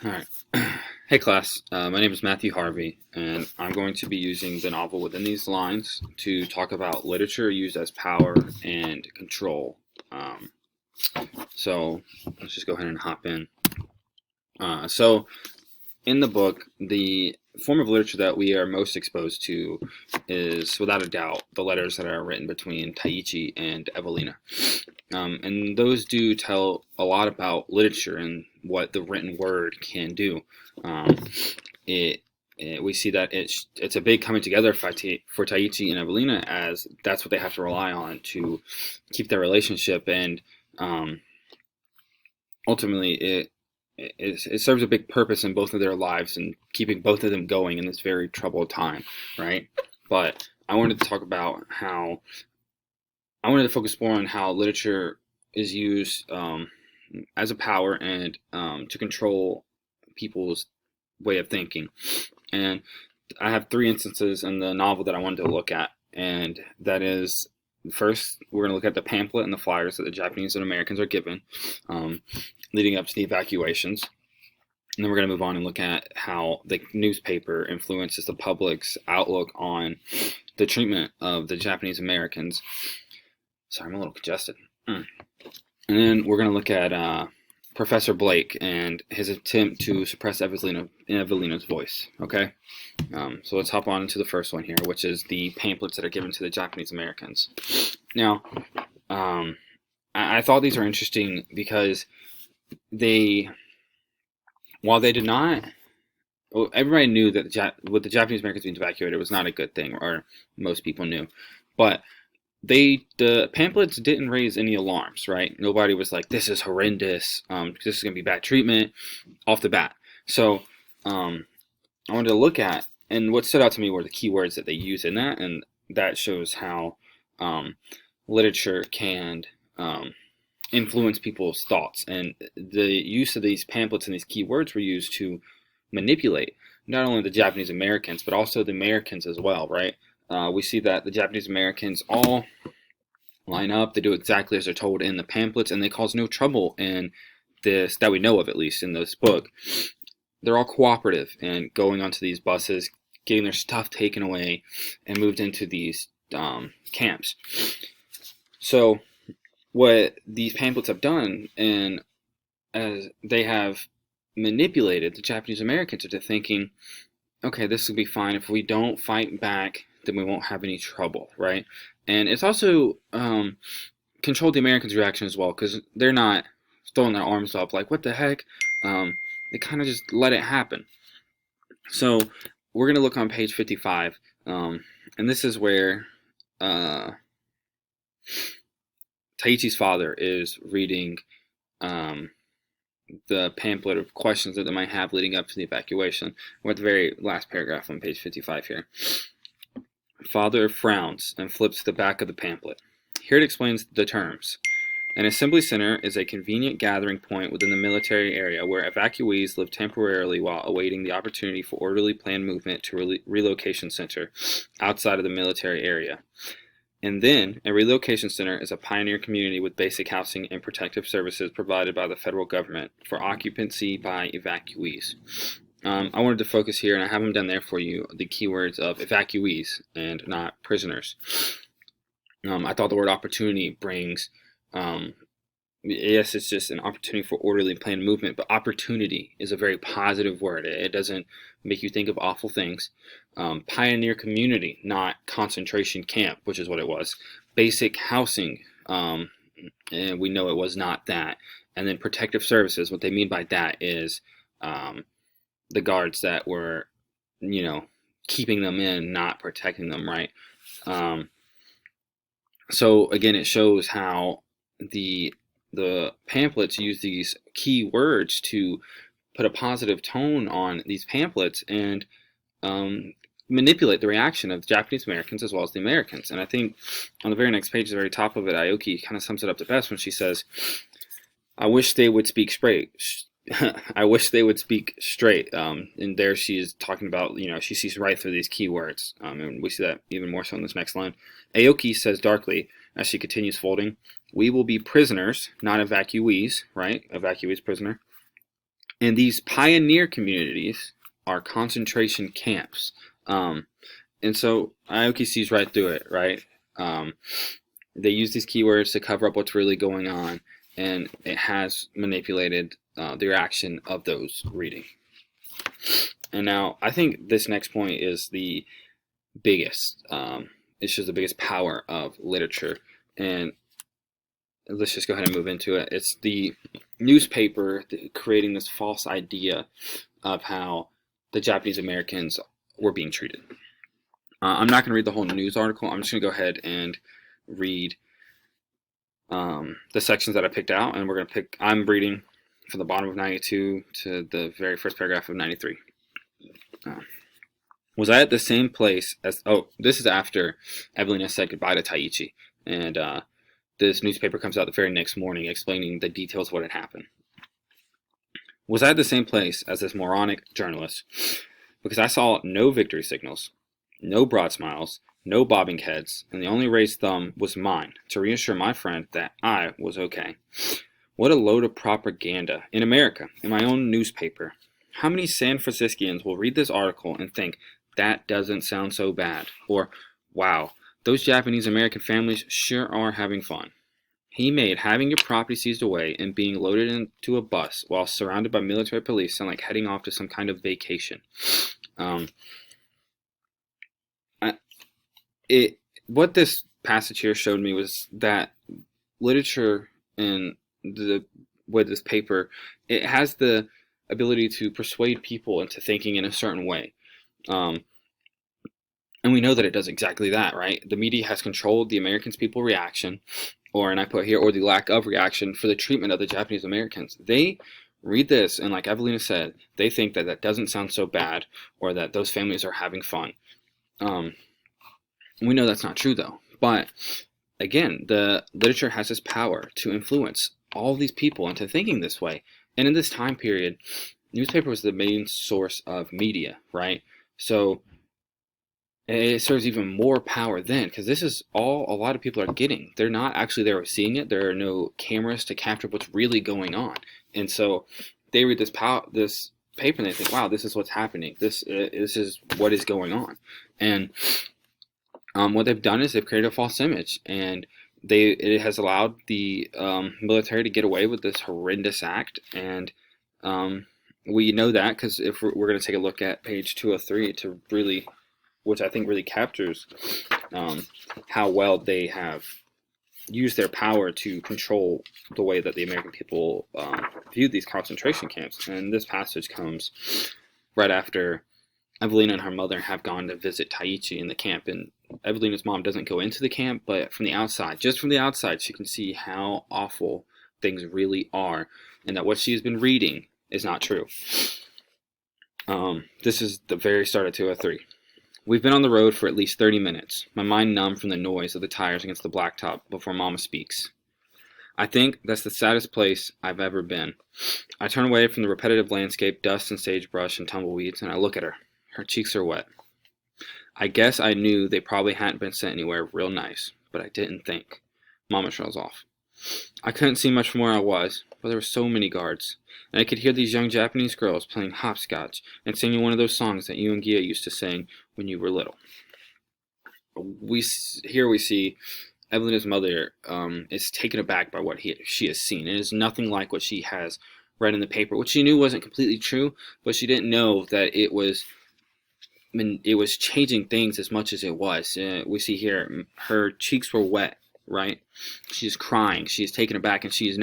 All right. Hey class, my name is Matthew Harvey, and I'm going to be using the novel Within These Lines to talk about literature used as power and control. Um, so let's just go ahead and hop in. So in the book, the form of literature that we are most exposed to is, without a doubt, the letters that are written between Taichi and Evelina. And those do tell a lot about literature and what the written word can do. Um, we see that it's a big coming together for Taichi and Evelina, as that's what they have to rely on to keep their relationship, and ultimately it serves a big purpose in both of their lives and keeping both of them going in this very troubled time, right? But I wanted to talk about how I wanted to focus more on how literature is used as a power and to control people's way of thinking. And I have three instances in the novel that I wanted to look at, and that is, first, we're going to look at the pamphlet and the flyers that the Japanese and Americans are given leading up to the evacuations. And then we're going to move on and look at how the newspaper influences the public's outlook on the treatment of the Japanese Americans. Sorry, I'm a little congested. And then we're going to look at Professor Blake and his attempt to suppress Evelina's voice. Okay? So let's hop on into the first one here, which is the pamphlets that are given to the Japanese Americans. Now, I thought these are interesting because while they did not, well, everybody knew that with the Japanese Americans being evacuated, it was not a good thing, or most people knew. But the pamphlets didn't raise any alarms, right? Nobody was like, this is horrendous, this is going to be bad treatment off the bat. So I wanted to look at, and what stood out to me were the keywords that they use in that, and that shows how literature can influence people's thoughts. And the use of these pamphlets and these keywords were used to manipulate not only the Japanese Americans, but also the Americans as well, right? We see that the Japanese Americans all line up. They do exactly as they're told in the pamphlets, and they cause no trouble in this, that we know of at least in this book. They're all cooperative and going onto these buses, getting their stuff taken away and moved into these camps. So what these pamphlets have done, and as they have manipulated the Japanese Americans into thinking, okay, this will be fine. If we don't fight back, then we won't have any trouble, right? And it's also controlled the Americans' reaction as well, because they're not throwing their arms up like, what the heck? They kind of just let it happen. So we're going to look on page 55, and this is where Taichi's father is reading the pamphlet of questions that they might have leading up to the evacuation. We're at the very last paragraph on page 55 here. Father frowns and flips to the back of the pamphlet. Here it explains the terms. An assembly center is a convenient gathering point within the military area where evacuees live temporarily while awaiting the opportunity for orderly planned movement to a relocation center outside of the military area. And then, a relocation center is a pioneer community with basic housing and protective services provided by the federal government for occupancy by evacuees. I wanted to focus here, and I have them down there for you, the keywords of evacuees and not prisoners. I thought the word opportunity brings, yes, it's just an opportunity for orderly planned movement, but opportunity is a very positive word. It doesn't make you think of awful things. Pioneer community, not concentration camp, which is what it was. Basic housing, and we know it was not that. And then protective services, what they mean by that is the guards that were, keeping them in, not protecting them, right? So again, it shows how the pamphlets use these key words to put a positive tone on these pamphlets and manipulate the reaction of the Japanese Americans as well as the Americans. And I think on the very next page, the very top of it, Aoki kind of sums it up the best when she says, I wish they would speak straight. I wish they would speak straight. And there she is talking about, she sees right through these keywords. And we see that even more so in this next line. Aoki says darkly, as she continues folding, we will be prisoners, not evacuees, right? Evacuees, prisoner. And these pioneer communities are concentration camps. And so Aoki sees right through it, right? Um, they use these keywords to cover up what's really going on, and it has manipulated the reaction of those reading. And now I think this next point is the biggest. It shows the biggest power of literature, and let's just go ahead and move into it. It's the newspaper creating this false idea of how the Japanese Americans were being treated. I'm not going to read the whole news article. I'm just going to go ahead and read the sections that I picked out, and we're going to pick. I'm reading from the bottom of 92 to the very first paragraph of 93. Was I at the same place as? Oh, this is after Evelina said goodbye to Taichi, and this newspaper comes out the very next morning explaining the details of what had happened. Was I at the same place as this moronic journalist? Because I saw no victory signals, no broad smiles, no bobbing heads, and the only raised thumb was mine to reassure my friend that I was okay. What a load of propaganda in America, in my own newspaper. How many San Franciscans will read this article and think, that doesn't sound so bad, or, wow, those Japanese American families sure are having fun. He made having your property seized away and being loaded into a bus while surrounded by military police sound like heading off to some kind of vacation. What this passage here showed me was that literature and with this paper, it has the ability to persuade people into thinking in a certain way. And we know that it does exactly that, right? The media has controlled the Americans' people reaction, and I put here, or the lack of reaction for the treatment of the Japanese Americans. They read this, and like Evelina said, they think that that doesn't sound so bad, or that those families are having fun. We know that's not true, though. But again, the literature has this power to influence all these people into thinking this way. And in this time period, newspaper was the main source of media, right? So it serves even more power then, because this is all a lot of people are getting. They're not actually there seeing it. There are no cameras to capture what's really going on. And so they read this paper and they think, wow, this is what's happening. This is what is going on. And what they've done is they've created a false image, and it has allowed the military to get away with this horrendous act. And we know that because if we're going to take a look at page 203 to really, which I think really captures how well they have used their power to control the way that the American people viewed these concentration camps. And this passage comes right after Evelina and her mother have gone to visit Taichi in the camp. And Evelina's mom doesn't go into the camp, but from the outside, just from the outside, she can see how awful things really are, and that what she's been reading is not true. This is the very start of 203. We've been on the road for at least 30 minutes, my mind numb from the noise of the tires against the blacktop before Mama speaks. I think that's the saddest place I've ever been. I turn away from the repetitive landscape, dust and sagebrush and tumbleweeds, and I look at her. Her cheeks are wet. I guess I knew they probably hadn't been sent anywhere real nice, but I didn't think. Mama trails off. I couldn't see much from where I was, but there were so many guards, and I could hear these young Japanese girls playing hopscotch and singing one of those songs that you and Gia used to sing when you were little. Here we see Evelina's mother is taken aback by what she has seen. It is nothing like what she has read in the paper, which she knew wasn't completely true, but she didn't know that it was changing things as much as it was. We see here her cheeks were wet, right? She's crying. She's taken aback, and she's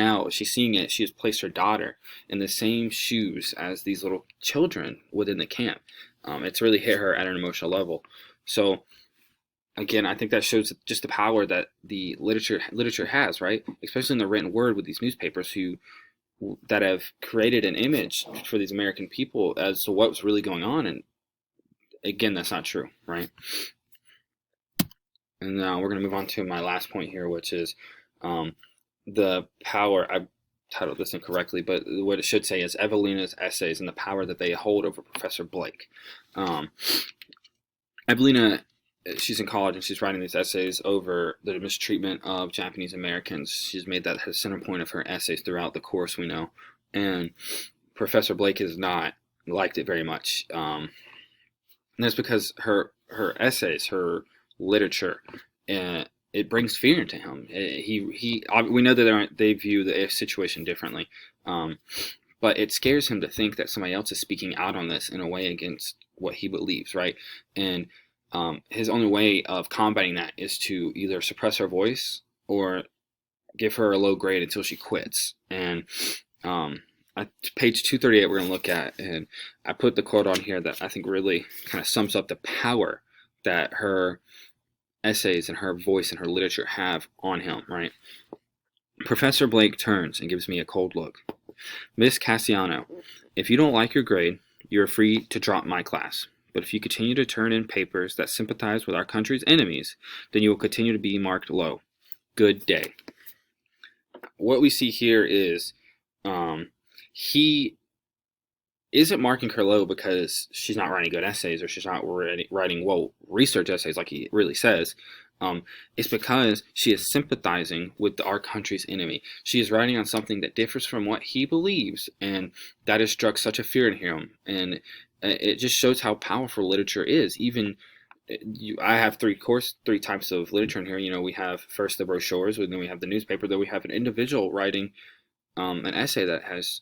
seeing it. She has placed her daughter in the same shoes as these little children within the camp. It's really hit her at an emotional level. So again, I think that shows just the power that the literature has, right? Especially in the written word with these newspapers that have created an image for these American people as to what was really going on. And again, that's not true, right? And now we're going to move on to my last point here, which is the power. I titled this incorrectly, but what it should say is Evelina's essays and the power that they hold over Professor Blake. Evelina, she's in college and she's writing these essays over the mistreatment of Japanese Americans. She's made that her center point of her essays throughout the course, we know. And Professor Blake has not liked it very much. And that's because her essays, her literature, it brings fear into him. We know that they view the situation differently, but it scares him to think that somebody else is speaking out on this in a way against what he believes, right? And his only way of combating that is to either suppress her voice or give her a low grade until she quits. And page 238 we're going to look at, and I put the quote on here that I think really kind of sums up the power that her essays and her voice and her literature have on him, right? Professor Blake turns and gives me a cold look. Miss Cassiano, if you don't like your grade, you are free to drop my class. But if you continue to turn in papers that sympathize with our country's enemies, then you will continue to be marked low. Good day. What we see here is he isn't marking her low because she's not writing good essays or she's not writing well research essays like he really says. It's because she is sympathizing with our country's enemy. She is writing on something that differs from what he believes, and that has struck such a fear in him. And it just shows how powerful literature is. Even I have three types of literature in here. You know, we have first the brochures, and then we have the newspaper. Then we have an individual writing an essay that has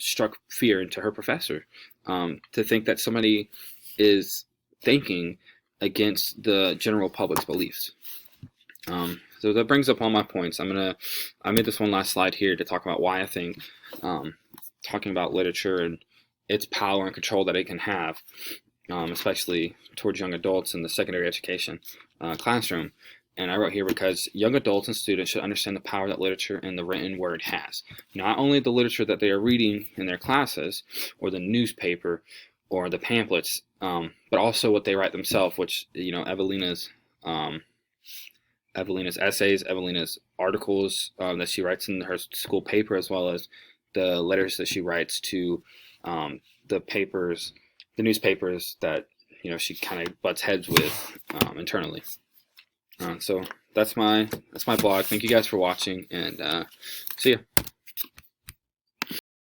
struck fear into her professor. To think that somebody is thinking against the general public's beliefs. So that brings up all my points. I made this one last slide here to talk about why I think talking about literature and its power and control that it can have, especially towards young adults in the secondary education classroom. And I wrote here because young adults and students should understand the power that literature and the written word has. Not only the literature that they are reading in their classes or the newspaper or the pamphlets, but also what they write themselves, which, you know, Evelina's essays, Evelina's articles that she writes in her school paper, as well as the letters that she writes to the newspapers that, you know, she kind of butts heads with internally. So that's my blog. Thank you guys for watching, and see ya.